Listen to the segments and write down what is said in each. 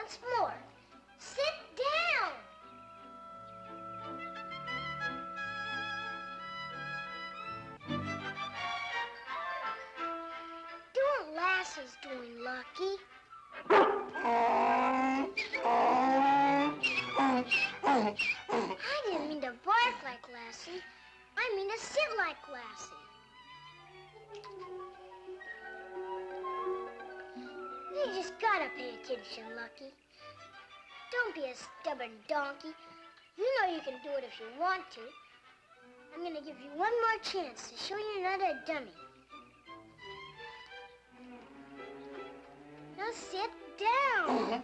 once more. Sit down. Do what Lassie's doing, Lucky. I didn't mean to bark like Lassie. I mean to sit like Lassie. You just gotta pay attention, Lucky. Don't be a stubborn donkey. You know you can do it if you want to. I'm gonna give you one more chance to show you're not a dummy. Now sit down.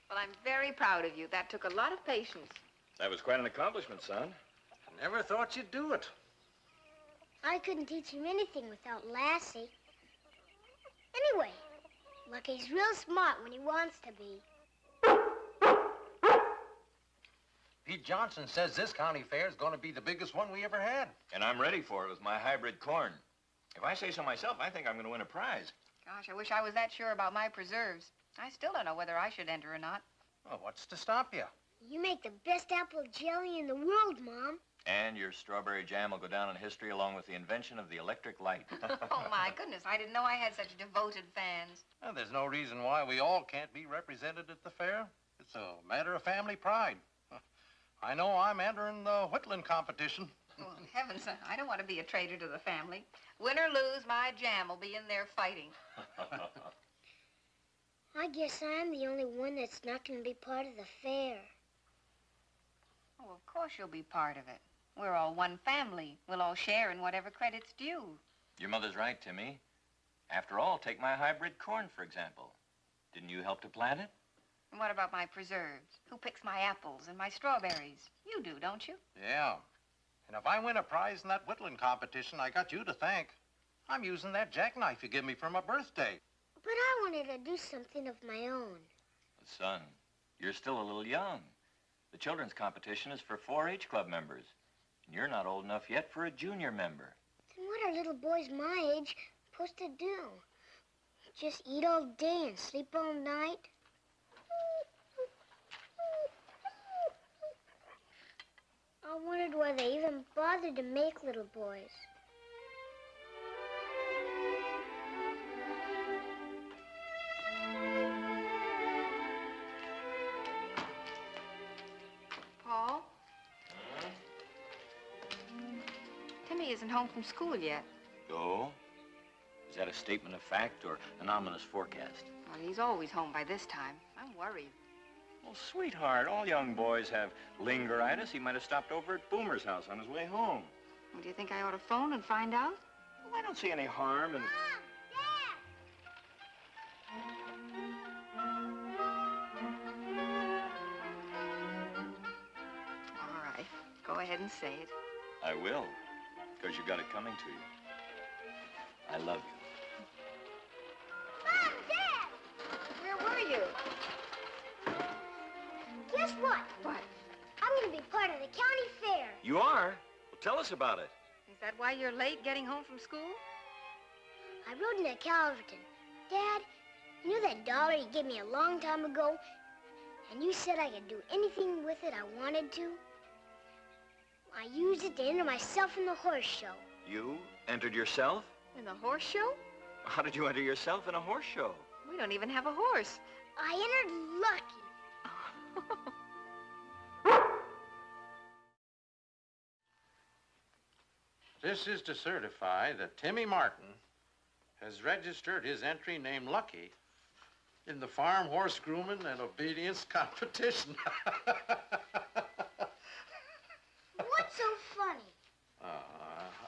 Well, I'm very proud of you. That took a lot of patience. That was quite an accomplishment, son. I never thought you'd do it. I couldn't teach him anything without Lassie. Anyway, Lucky's real smart when he wants to be. Pete Johnson says this county fair is going to be the biggest one we ever had. And I'm ready for it with my hybrid corn. If I say so myself, I think I'm going to win a prize. Gosh, I wish I was that sure about my preserves. I still don't know whether I should enter or not. Well, what's to stop you? You make the best apple jelly in the world, Mom. And your strawberry jam will go down in history along with the invention of the electric light. Oh, my goodness. I didn't know I had such devoted fans. Well, there's no reason why we all can't be represented at the fair. It's a matter of family pride. I know I'm entering the whittling competition. Well, heavens, I don't want to be a traitor to the family. Win or lose, my jam will be in there fighting. I guess I'm the only one that's not going to be part of the fair. Oh, of course you'll be part of it. We're all one family. We'll all share in whatever credit's due. Your mother's right, Timmy. After all, take my hybrid corn, for example. Didn't you help to plant it? And what about my preserves? Who picks my apples and my strawberries? You do, don't you? Yeah. And if I win a prize in that whittling competition, I got you to thank. I'm using that jackknife you gave me for my birthday. But I wanted to do something of my own. Son, you're still a little young. The children's competition is for 4-H club members. And you're not old enough yet for a junior member. Then what are little boys my age supposed to do? Just eat all day and sleep all night? I wondered why they even bothered to make little boys. Paul? Timmy isn't home from school yet. Oh? Is that a statement of fact or an ominous forecast? Well, he's always home by this time. I'm worried. Well, sweetheart, all young boys have lingeritis. He might have stopped over at Boomer's house on his way home. Well, do you think I ought to phone and find out? Well, I don't see any harm in... Mom! All right. Go ahead and say it. I will, because you got it coming to you. I love you. Mom, Dad! Where were you? Guess what? What? I'm going to be part of the county fair. You are? Well, tell us about it. Is that why you're late getting home from school? I rode into Calverton. Dad, you know that dollar you gave me a long time ago? And you said I could do anything with it I wanted to? I used it to enter myself in the horse show. You entered yourself? In the horse show? How did you enter yourself in a horse show? We don't even have a horse. I entered Lucky. This is to certify that Timmy Martin has registered his entry named Lucky in the farm horse grooming and obedience competition. What's so funny?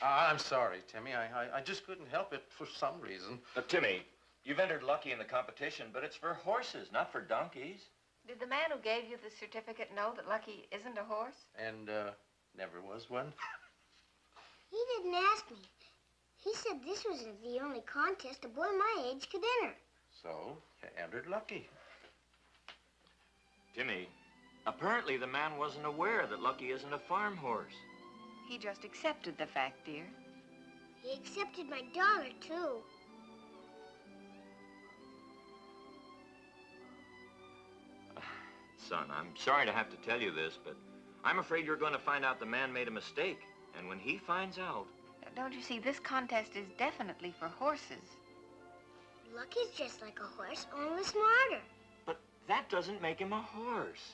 I'm sorry, Timmy. I just couldn't help it for some reason. Timmy, you've entered Lucky in the competition, but it's for horses, not for donkeys. Did the man who gave you the certificate know that Lucky isn't a horse? And never was one. He didn't ask me. He said this wasn't the only contest a boy my age could enter. So, you entered Lucky. Timmy, apparently the man wasn't aware that Lucky isn't a farm horse. He just accepted the fact, dear. He accepted my dollar, too. Son, I'm sorry to have to tell you this, but I'm afraid you're going to find out the man made a mistake. And when he finds out... Don't you see, this contest is definitely for horses. Lucky's just like a horse, only smarter. But that doesn't make him a horse.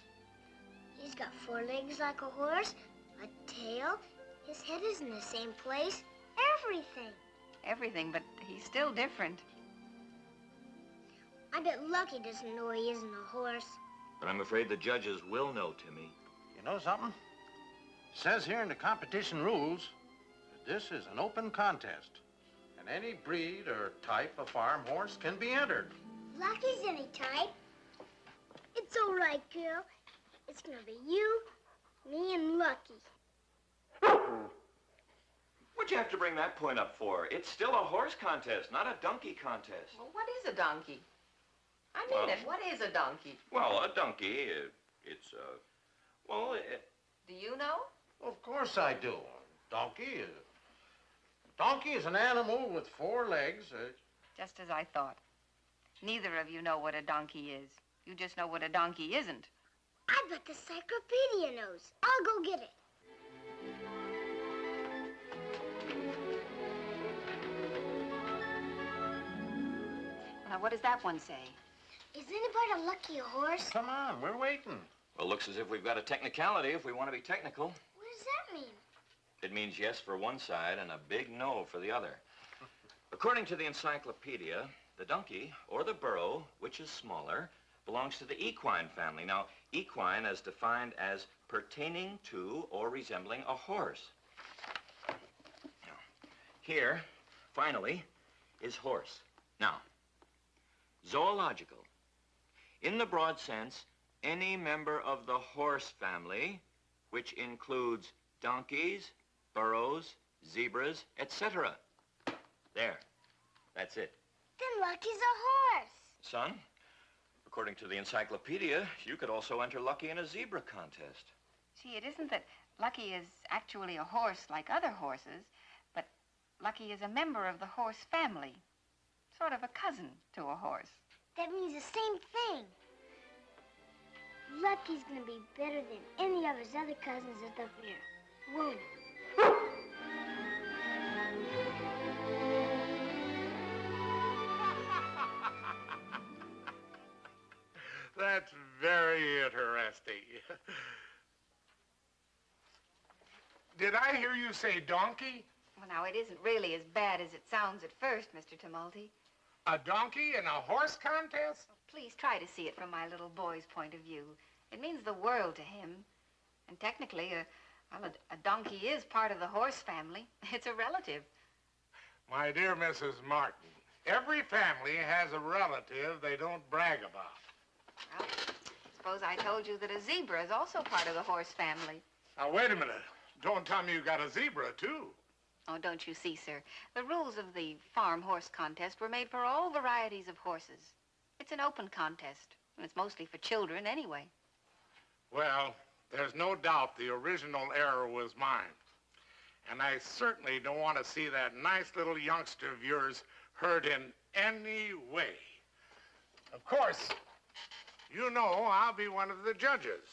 He's got 4 legs like a horse, a tail. His head is in the same place. Everything. Everything, but he's still different. I bet Lucky doesn't know he isn't a horse. But I'm afraid the judges will know, Timmy. You know something? It says here in the competition rules that this is an open contest, and any breed or type of farm horse can be entered. Lucky's any type. It's all right, girl. It's gonna be you, me, and Lucky. What'd you have to bring that point up for? It's still a horse contest, not a donkey contest. Well, what is a donkey? I Well- mean it. What is a donkey? Well, a donkey, Do you know? Of course I do. Donkey is an animal with 4 legs. Just as I thought. Neither of you know what a donkey is. You just know what a donkey isn't. I bet the encyclopedia knows. I'll go get it. Now, what does that one say? Is anybody Lucky a horse? Come on, we're waiting. well, looks as if we've got a technicality if we want to be technical. What does that mean? It means yes for one side and a big no for the other. According to the encyclopedia, the donkey, or the burro, which is smaller, belongs to the equine family. Now, equine as defined as pertaining to or resembling a horse. Now, here, finally, is horse. Now, zoological. In the broad sense, any member of the horse family, which includes donkeys, burros, zebras, etc. There. That's it. Then Lucky's a horse. Son, according to the encyclopedia, you could also enter Lucky in a zebra contest. See, it isn't that Lucky is actually a horse like other horses, but Lucky is a member of the horse family. Sort of a cousin to a horse. That means the same thing. Lucky's gonna be better than any of his other cousins at the fair, won't he? That's very interesting. Did I hear you say donkey? Well, now, it isn't really as bad as it sounds at first, Mr. Tumulty. A donkey in a horse contest? Please try to see it from my little boy's point of view. It means the world to him. And technically, a donkey is part of the horse family. It's a relative. My dear Mrs. Martin, every family has a relative they don't brag about. Well, suppose I told you that a zebra is also part of the horse family. Now, wait a minute. Don't tell me you got a zebra, too. Oh, don't you see, sir? The rules of the farm horse contest were made for all varieties of horses. It's an open contest, and it's mostly for children anyway. Well, there's no doubt the original error was mine. And I certainly don't want to see that nice little youngster of yours hurt in any way. Of course, you know I'll be one of the judges.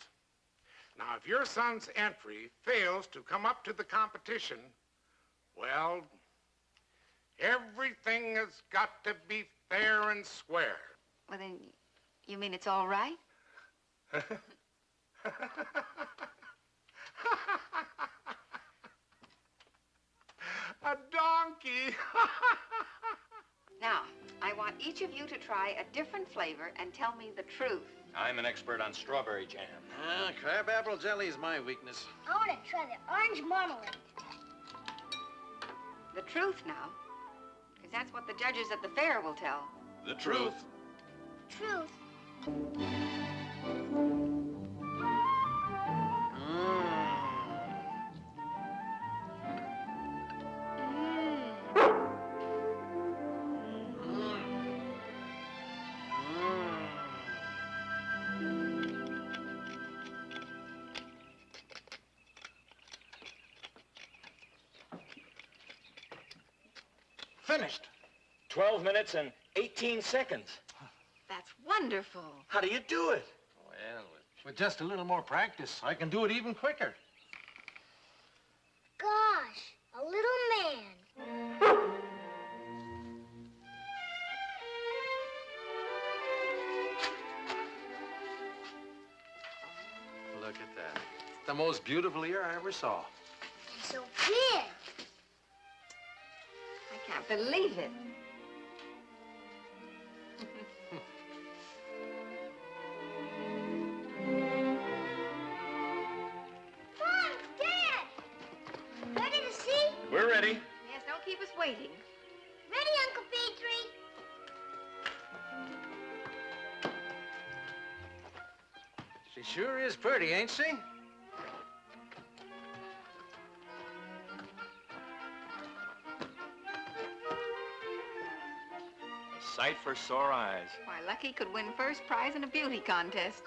Now, if your son's entry fails to come up to the competition, well, everything has got to be fair and square. Well, then, you mean it's all right? A donkey. Now, I want each of you to try a different flavor and tell me the truth. I'm an expert on strawberry jam. Crabapple jelly is my weakness. I want to try the orange marmalade. The truth now, because that's what the judges at the fair will tell. The truth. Truth. Finished. 12 minutes and 18 seconds. That's wonderful. How do you do it? Well, with just a little more practice, I can do it even quicker. Gosh, a little man. Look at that. It's the most beautiful ear I ever saw. And so big. I can't believe it. Mom, Dad! Ready to see? We're ready. Yes, don't keep us waiting. Ready, Uncle Petrie? She sure is pretty, ain't she? A sight for sore eyes. Why, Lucky could win first prize in a beauty contest.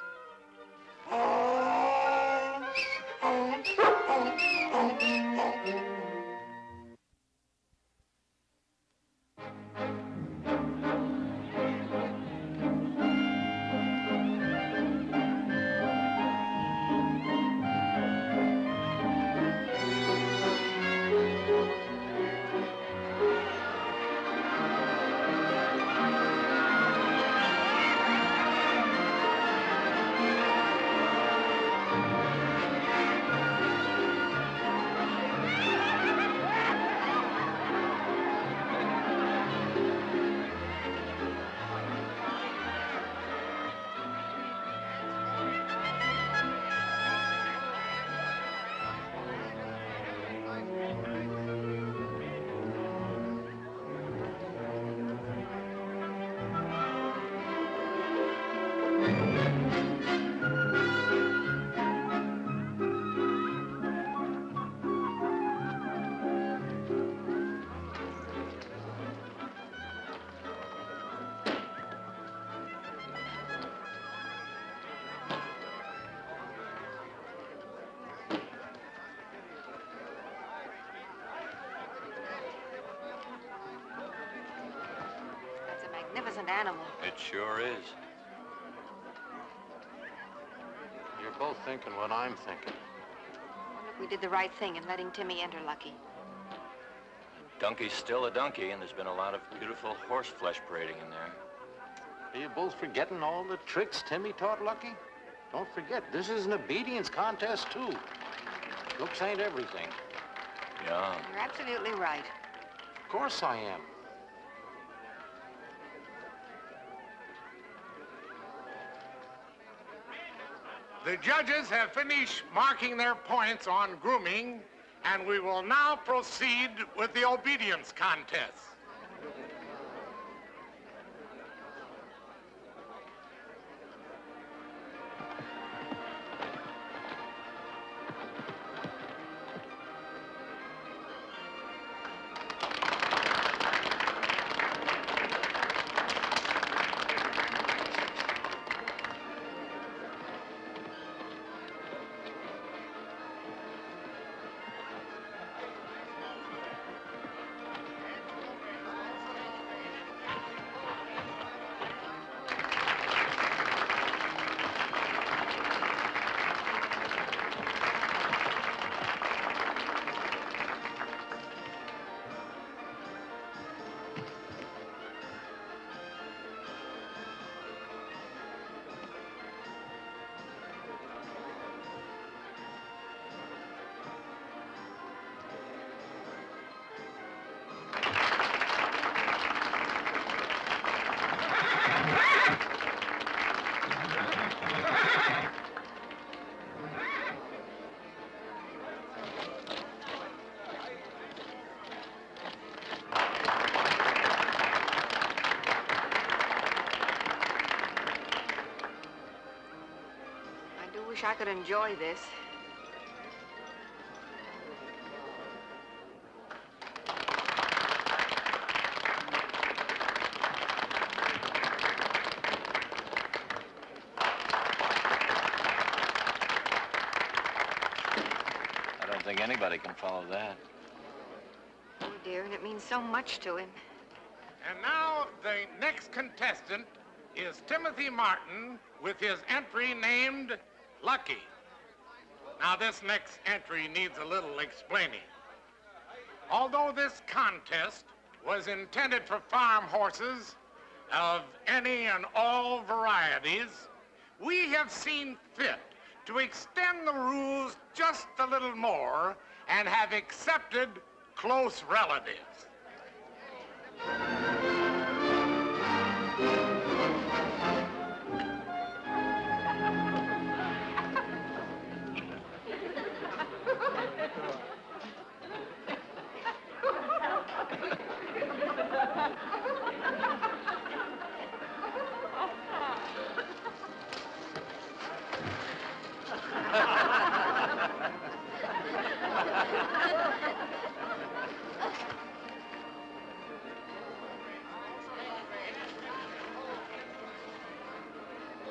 Magnificent animal. It sure is. You're both thinking what I'm thinking. I wonder if we did the right thing in letting Timmy enter, Lucky. Donkey's still a donkey, and there's been a lot of beautiful horse flesh parading in there. Are you both forgetting all the tricks Timmy taught Lucky? Don't forget, this is an obedience contest, too. Looks ain't everything. Yeah. You're absolutely right. Of course I am. The judges have finished marking their points on grooming, and we will now proceed with the obedience contest. Wish I could enjoy this. I don't think anybody can follow that. Oh, dear, and it means so much to him. And now the next contestant is Timothy Martin with his entry named Lucky. Now, this next entry needs a little explaining. Although this contest was intended for farm horses of any and all varieties, we have seen fit to extend the rules just a little more and have accepted close relatives.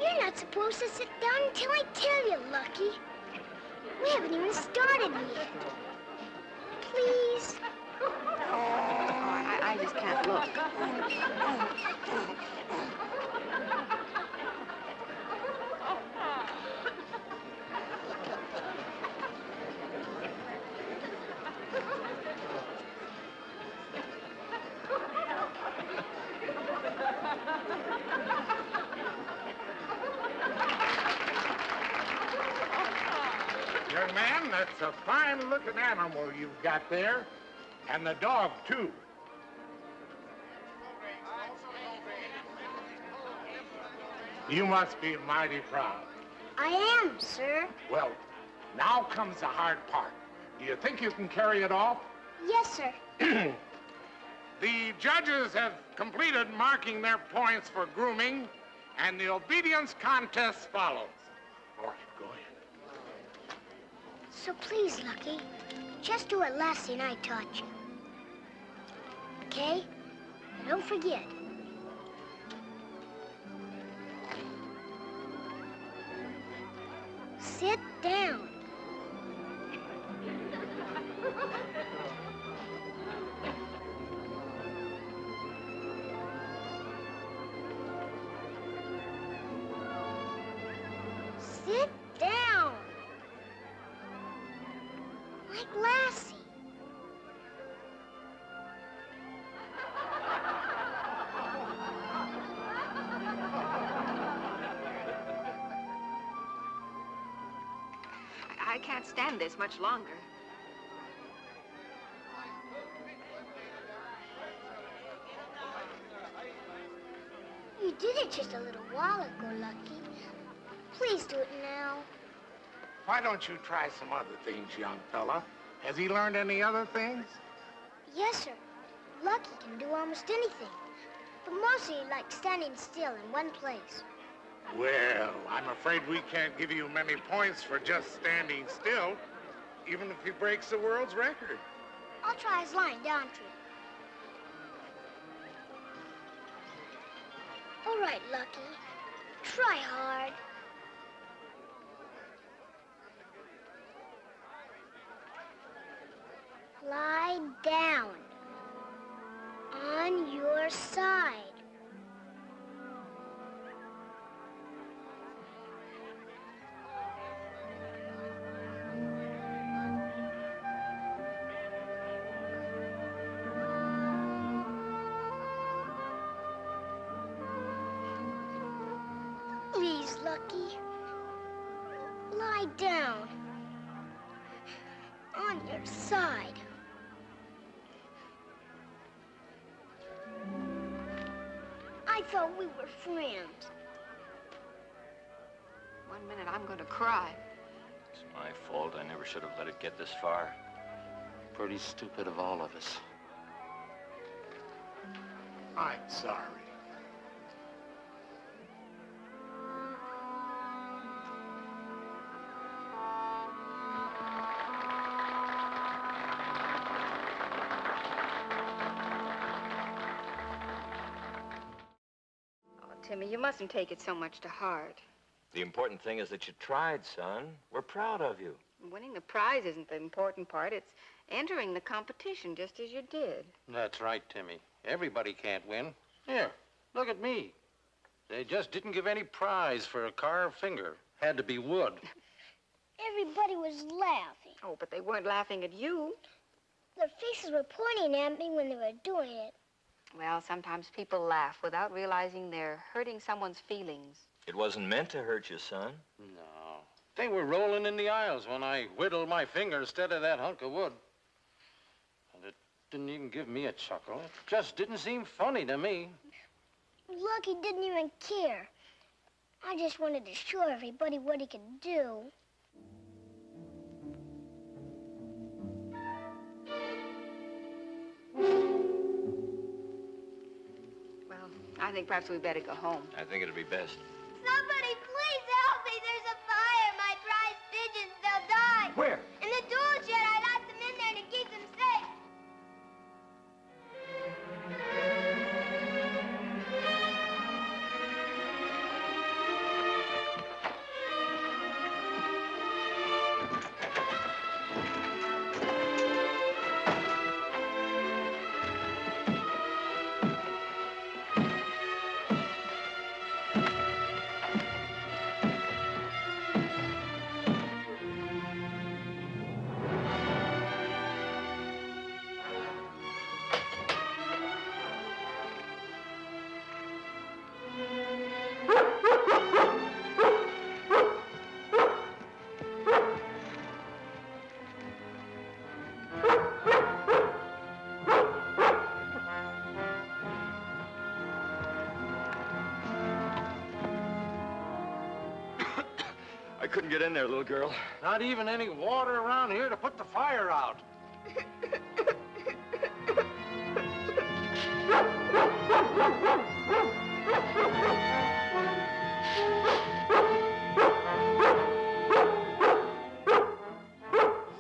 You're not supposed to sit down until I tell you, Lucky. We haven't even started yet. Please. I just can't look. Young man, that's a fine-looking animal you've got there. And the dog, too. You must be mighty proud. I am, sir. Well, now comes the hard part. Do you think you can carry it off? Yes, sir. The judges have completed marking their points for grooming, and the obedience contest follows. All right, go ahead. So please, Lucky, just do what Lassie and I taught you. Okay? And don't forget. Sit down. Sit down. Like Lassie. I can't stand this much longer. You did it just a little while ago, Lucky. Please do it now. Why don't you try some other things, young fella? Has he learned any other things? Yes, sir. Lucky can do almost anything. But mostly he likes standing still in one place. Well, I'm afraid we can't give you many points for just standing still, even if he breaks the world's record. I'll try his lying down trick. All right, Lucky. Try hard. Lie down. On your side. Please, Lucky. Lie down. On your side. I thought we were friends. One minute, I'm going to cry. It's my fault. I never should have let it get this far. Pretty stupid of all of us. I'm sorry. Timmy, you mustn't take it so much to heart. The important thing is that you tried, son. We're proud of you. Winning the prize isn't the important part. entering the competition just as you did. That's right, Timmy. Everybody can't win. Here, look at me. They just didn't give any prize for a carved finger. Had to be wood. Everybody was laughing. Oh, but they weren't laughing at you. Their faces were pointing at me when they were doing it. Well, sometimes people laugh without realizing they're hurting someone's feelings. It wasn't meant to hurt you, son. No. They were rolling in the aisles when I whittled my finger instead of that hunk of wood. And it didn't even give me a chuckle. It just didn't seem funny to me. Lucky didn't even care. I just wanted to show everybody what he could do. Well, I think perhaps we'd better go home. I think it'll be best. Somebody please help me. There's a fire. My prize pigeons, they'll die. Where? In the tool shed. I locked them in there to keep them safe. I couldn't get in there, little girl. Not even any water around here to put the fire out.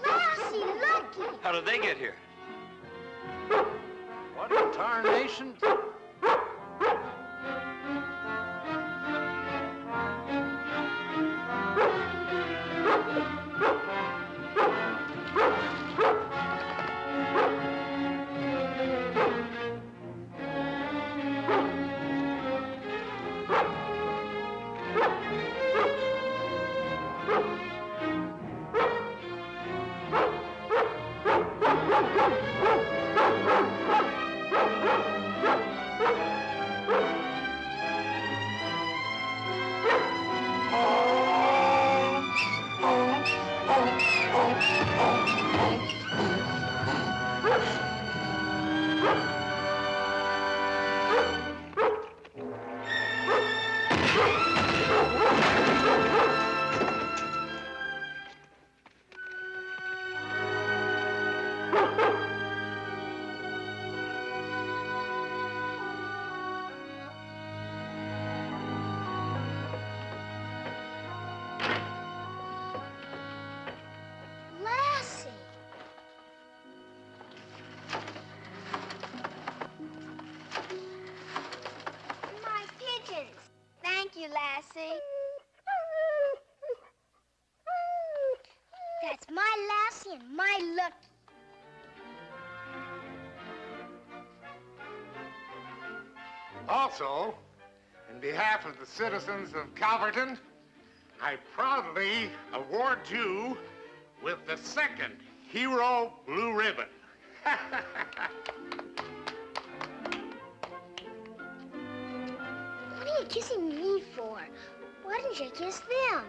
Lassie, Lucky. How did they get here? What in tarnation? Lassie. My pigeons. Thank you, Lassie. That's my Lassie and my Lucky. Also, in behalf of the citizens of Calverton, I proudly award you with the second Hero Blue Ribbon. What are you kissing me for? Why didn't you kiss them?